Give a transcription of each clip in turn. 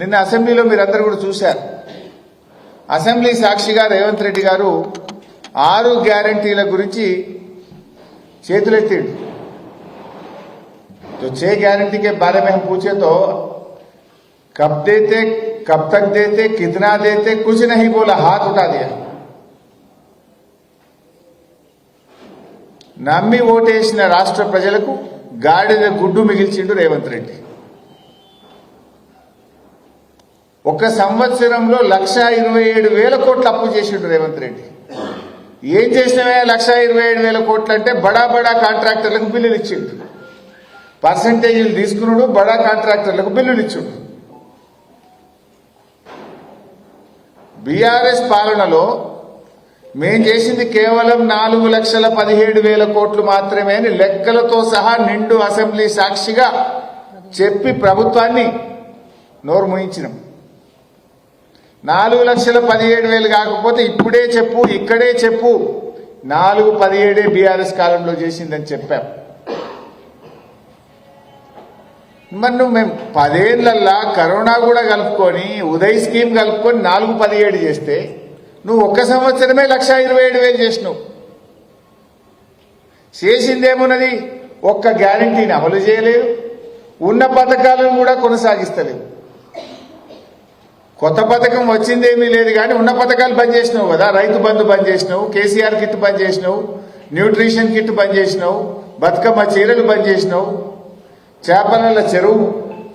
నిన్న అసెంబ్లీలో మీరందరూ కూడా చూశారు. అసెంబ్లీ సాక్షిగా రేవంత్ రెడ్డి గారు 6 గ్యారంటీల గురించి చేతులెత్తిండు. तो 6 गारंटी के बारे में हम पूछे तो कब देते, कब तक देते, कितना देते, कुछ नहीं बोला, हाथ उठा दिया. నమ్మి ఓటేసిన రాష్ట్ర ప్రజలకు గాడిద గుడ్డు మిగిల్చిండు రేవంత్ రెడ్డి. ఒక సంవత్సరంలో 1,27,000 కోట్లు అప్పు చేసిండు రేవంత్ రెడ్డి. ఏం చేసినవే 1,27,000 కోట్లు అంటే బడా బడా కాంట్రాక్టర్లకు బిల్లులు ఇచ్చిండు. పర్సంటేజీలు తీసుకున్నాడు, బడా కాంట్రాక్టర్లకు బిల్లులు ఇచ్చిండు. బీఆర్ఎస్ పాలనలో మేం చేసింది కేవలం 4,17,000 కోట్లు మాత్రమే అని లెక్కలతో సహా నిండు అసెంబ్లీ సాక్షిగా చెప్పి ప్రభుత్వాన్ని నోరు మూయించినాం. 4,17,000 కాకపోతే ఇప్పుడే చెప్పు, ఇక్కడే చెప్పు, 4,17 బీఆర్ఎస్ కాలంలో చేసిందని చెప్పాం. మరి నువ్వు మేము 10 ఏళ్లల్లా కరోనా కూడా కలుపుకొని ఉదయ్ స్కీమ్ కలుపుకొని 4,17 చేస్తే నువ్వు ఒక్క సంవత్సరమే 1,27,000 చేసినావు. చేసిందేమున్నది? ఒక్క గ్యారంటీని అమలు చేయలేదు, ఉన్న పథకాలను కూడా కొనసాగిస్తలేవు. కొత్త పథకం వచ్చిందేమీ లేదు కానీ ఉన్న పథకాలు బంద్ చేసినావు కదా. రైతు బంధు బంద్ చేసినావు, కేసీఆర్ కిట్ బంద్ చేసినావు, న్యూట్రిషన్ కిట్ బంద్ చేసినావు, బతుకమ్మ చీరలు బంద్ చేసినావు, చేపల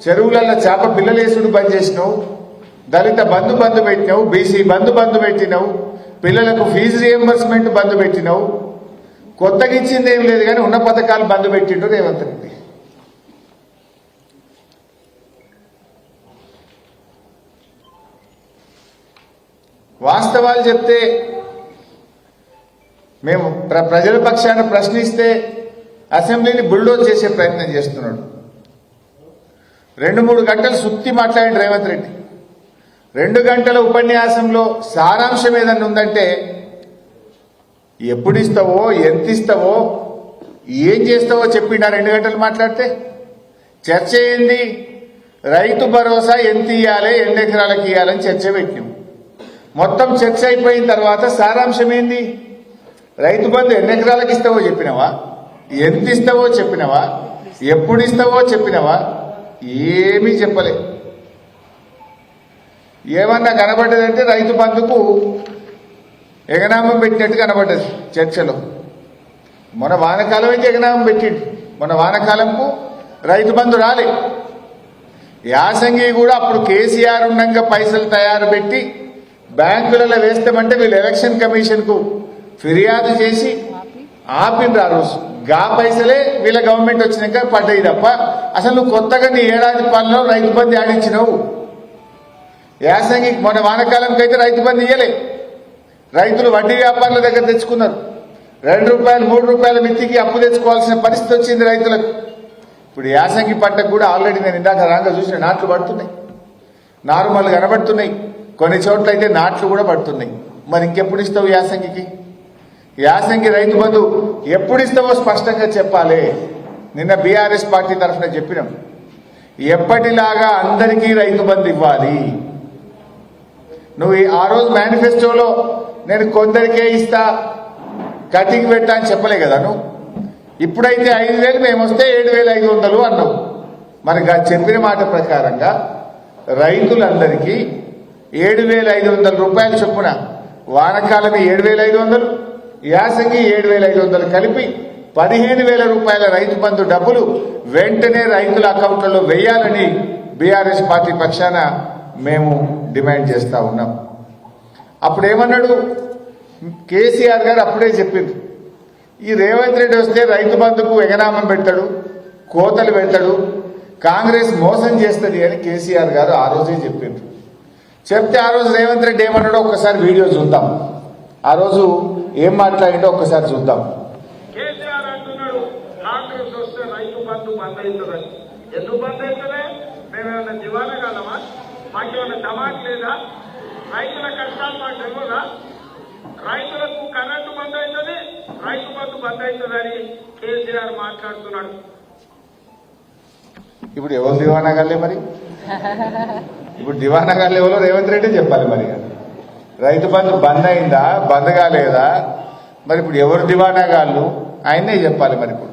చెరువులలో చేప పిల్లలేసుడు బంద్ చేసినావు, దళిత బంధు పెట్టినావు, బీసీ బంధు పెట్టినావు, పిల్లలకు ఫీజు రియంబర్స్మెంట్ బంధు పెట్టినావు. కొత్తగా ఇచ్చింది ఏం లేదు కానీ ఉన్న పథకాలు బంద్ పెట్టిండు రేవంత్ రెడ్డి. వాస్తవాలు చెప్తే మేము ప్రజల పక్షాన ప్రశ్నిస్తే అసెంబ్లీని బుల్డోజ్ చేసే ప్రయత్నం చేస్తున్నాడు. 2-3 గంటలు సుత్తి మాట్లాడిన రేవంత్ రెడ్డి. 2 గంటల ఉపన్యాసంలో సారాంశం ఏదన్నా ఉందంటే ఎప్పుడు ఇస్తావో, ఎంత ఇస్తావో, ఏం చేస్తావో చెప్పిండా 2 గంటలు మాట్లాడితే. చర్చ ఏంది? రైతు భరోసా ఎంత ఇయ్యాలి, ఎన్ని ఎకరాలకు ఇయ్యాలని చర్చ పెట్టినాం. మొత్తం చర్చ అయిపోయిన తర్వాత సారాంశం ఏంది? రైతు బంధు ఎన్ని ఎకరాలకు ఇస్తావో చెప్పినవా, ఎంత ఇస్తావో చెప్పినవా, ఎప్పుడు ఇస్తావో చెప్పినవా? ఏమీ చెప్పలే. ఏమన్నా కనబడ్డదంటే రైతు బంధుకు ఎగనామం పెట్టినట్టు కనబడ్డది చర్చలో. మొన్న వానకాలం అయితే ఎగనామం పెట్టిండు. మొన్న వానకాలంకు రైతు బంధు రాలే. యాసంగి కూడా అప్పుడు కేసీఆర్ ఉండగా పైసలు తయారు పెట్టి బ్యాంకులలో వేస్తామంటే వీళ్ళు ఎలక్షన్ కమిషన్ కు ఫిర్యాదు చేసి ఆపిండ్రు. ఆ రోజు గా పైసలే వీళ్ళ గవర్నమెంట్ వచ్చినాక పడ్డాయి తప్ప అసలు నువ్వు కొత్తగా నీ ఏడాది పాలనలో రైతు బంధు ఆడించినావు. యాసంగి మొన్న వానకాలంకి అయితే రైతు బంధు ఇయ్యలే. రైతులు వడ్డీ వ్యాపారుల దగ్గర తెచ్చుకున్నారు. 2 రూపాయలు 3 రూపాయల మిత్తికి అప్పు తెచ్చుకోవాల్సిన పరిస్థితి వచ్చింది రైతులకు. ఇప్పుడు యాసంగి పంటకు కూడా ఆల్రెడీ నేను ఇందాక రాగా చూసిన నాట్లు పడుతున్నాయి, నార్మల్ కనబడుతున్నాయి. కొన్ని చోట్ల అయితే నాట్లు కూడా పడుతున్నాయి. మరి ఇంకెప్పుడు ఇస్తావు యాసంగికి? యాసంగి రైతు బంధు ఎప్పుడు ఇస్తావో స్పష్టంగా చెప్పాలి. నిన్న బీఆర్ఎస్ పార్టీ తరఫున చెప్పినాం, ఎప్పటిలాగా అందరికీ రైతు బంధు ఇవ్వాలి. నువ్వు ఆ రోజు మేనిఫెస్టోలో నేను కొందరికే ఇస్తా, కటింగ్ పెట్టా అని చెప్పలే కదా నువ్వు. ఇప్పుడైతే 5,000 మేము వస్తే 7,500 అన్నావు. మరి చెప్పిన మాట ప్రకారంగా రైతులందరికీ 7,500 రూపాయలు చొప్పున, వానకాలమే 7,500, యాసంగి 7,500 కలిపి 15,000 రూపాయల రైతు బంధు డబ్బులు వెంటనే రైతుల అకౌంట్లలో వేయాలని బీఆర్ఎస్ పార్టీ పక్షాన మేము డిమాండ్ చేస్తా ఉన్నాం. అప్పుడు ఏమన్నాడు కేసీఆర్ గారు? అప్పుడే చెప్పింది, ఈ రేవంత్ రెడ్డి వస్తే రైతు బంధుకు ఎగనామం పెడతాడు, కోతలు పెడతాడు, కాంగ్రెస్ మోసం చేస్తుంది అని కేసీఆర్ గారు ఆ రోజే చెప్పిండ్రు. చెప్తే ఆ రోజు రేవంత్ రెడ్డి ఏమన్నాడో ఒక్కసారి వీడియో చూద్దాం. ఆ రోజు ఏం మాట్లాడిండో ఒక్కసారి చూద్దాం. కేసీఆర్ అంటున్నాడు కాంగ్రెస్ వస్తే రైతు బంధు బంద్ అవుతుందని. ఎందుకు బంద్ అవుతుంది? మేమేమన్నా దివాలా కాదమా? మాకేమన్నా దమాక్ లేదా? రైతుల కష్టాలు మాకు తెలియదా? రైతులకు కరెంటు బంద్ అవుతుంది, రైతు బంధు బంద్ అవుతుందని కేసీఆర్ మాట్లాడుతున్నాడు. ఇప్పుడు ఎవరు దివానా కాలే మరి? ఇప్పుడు దివానా లెవెల్లో రేవంత్ రెడ్డి చెప్పాలి మరి. రైతు బంధు బంద్ అయిందా, బంద్ కాలేదా, మరి ఇప్పుడు ఎవరు దివానాగాళ్ళు ఆయన్నే చెప్పాలి. మరి ఇప్పుడు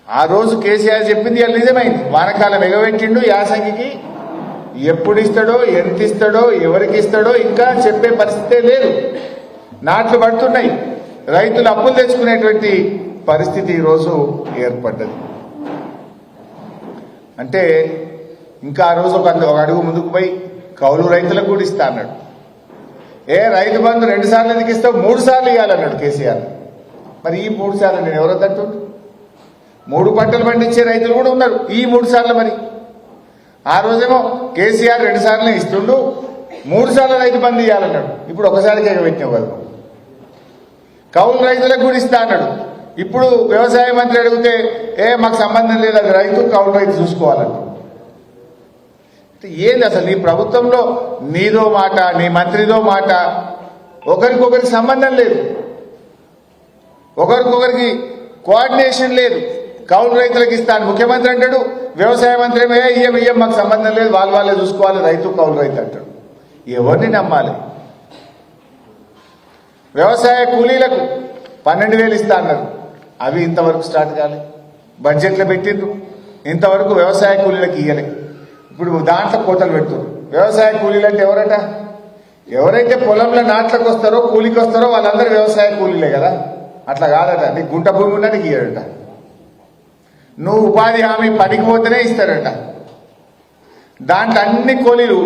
ఆ రోజు కేసీఆర్ చెప్పింది అది నిజమైంది. వానకాలం ఎగబెట్టిండు, యాసంగికి ఎప్పుడు ఇస్తాడో, ఎంత ఇస్తాడో, ఎవరికి ఇస్తాడో ఇంకా చెప్పే పరిస్థితే లేదు. నాట్లు పడుతున్నాయి, రైతులు అప్పులు తెచ్చుకునేటువంటి పరిస్థితి ఈరోజు ఏర్పడ్డది. అంటే ఇంకా ఆ రోజు ఒక అడుగు ముందుకు పోయి కౌలు రైతులకు కూడా ఇస్తా అన్నాడు. రైతు బంధు 2 సార్లు ఎందుకు ఇస్తావు, 3 సార్లు ఇవ్వాలన్నాడు కేసీఆర్. మరి ఈ 3 సార్లు నేను ఎవరో తట్టు 3 పంటలు పండించే రైతులు కూడా ఉన్నారు. ఈ 3 సార్లు మరి ఆ రోజేమో కేసీఆర్ 2 సార్లే ఇస్తుండు, 3 సార్లు రైతు బంధు ఇవ్వాలన్నాడు. ఇప్పుడు ఒకసారికి ఎగబెట్టినావు కదా. కౌలు రైతులకు కూడా ఇస్తా అన్నాడు. ఇప్పుడు వ్యవసాయ మంత్రి అడిగితే మాకు సంబంధం లేదు, అది రైతు కౌలు రైతు చూసుకోవాలన్నాడు. ఏంది అసలు నీ ప్రభుత్వంలో నీదో మాట, నీ మంత్రిదో మాట, ఒకరికొకరికి సంబంధం లేదు, ఒకరికొకరికి కోఆర్డినేషన్ లేదు. కౌలు రైతులకు ఇస్తాను ముఖ్యమంత్రి అంటాడు, వ్యవసాయ మంత్రి ఇయ్యం మాకు సంబంధం లేదు, వాళ్ళే చూసుకోవాలి, రైతు కౌలు రైతు అంటాడు. ఎవరిని నమ్మాలి? వ్యవసాయ కూలీలకు 12,000 ఇస్తా అన్నారు, అవి ఇంతవరకు స్టార్ట్ కాలేదు. బడ్జెట్లో పెట్టిండ్రు, ఇంతవరకు వ్యవసాయ కూలీలకు ఇయ్యలే. ఇప్పుడు దాంట్లో కోతలు పెడుతున్నారు. వ్యవసాయ కూలీలు అంటే ఎవరట? ఎవరైతే పొలంలో నాట్లకు వస్తారో, కూలికి వస్తారో వాళ్ళందరూ వ్యవసాయ కూలీలే కదా. అట్లా కాదట, నీకు గుంట భూమి ఉన్నా నీకు ఇయ్యడట. నువ్వు ఉపాధి హామీ పనికి పోతేనే ఇస్తారట. దాంట్లో అన్ని కూలీలు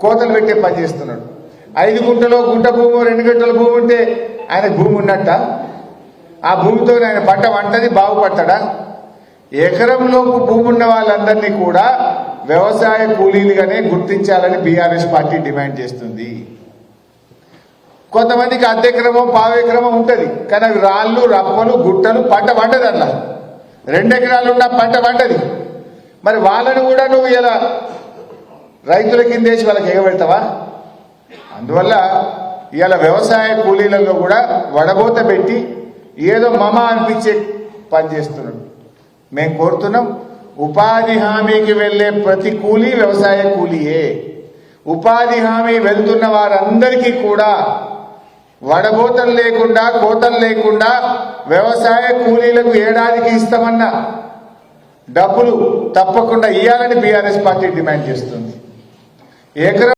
కోతలు పెట్టే పని చేస్తున్నాడు. 5 గుంటలో గుంట భూమి, 2 గంటల భూమి ఉంటే ఆయన భూమి ఉన్నట్ట? ఆ భూమితో ఆయన పంట వంటది, బాగుపడతాడా? ఎకరంలోపు భూమి ఉన్న వాళ్ళందరినీ కూడా వ్యవసాయ కూలీలుగానే గుర్తించాలని బీఆర్ఎస్ పార్టీ డిమాండ్ చేస్తుంది. కొంతమందికి అర్ధెకరమో పావెకరమో ఉంటుంది, కానీ అవి రాళ్ళు, రప్పలు, గుట్టలు, పంట వంటది. అట్లా 2 ఎకరాలు ఉన్న పంట వంటది. మరి వాళ్ళని కూడా నువ్వు ఇలా రైతుల కిందేసి వాళ్ళకి ఎగబెడతావా? అందువల్ల ఇవాళ వ్యవసాయ కూలీలలో కూడా వడబోత పెట్టి ఏదో మమ అనిపించే పని చేస్తున్నాడు. మేము కోరుతున్నాం, ఉపాధి హామీకి వెళ్లే ప్రతి కూలీ వ్యవసాయ కూలీయే. ఉపాధి హామీ వెళ్తున్న వారందరికీ కూడా వడబోతలు లేకుండా, కోతలు లేకుండా వ్యవసాయ కూలీలకు ఏడాదికి ఇస్తామన్న డబ్బులు తప్పకుండా ఇవ్వాలని బీఆర్ఎస్ పార్టీ డిమాండ్ చేస్తుంది. ఎకరం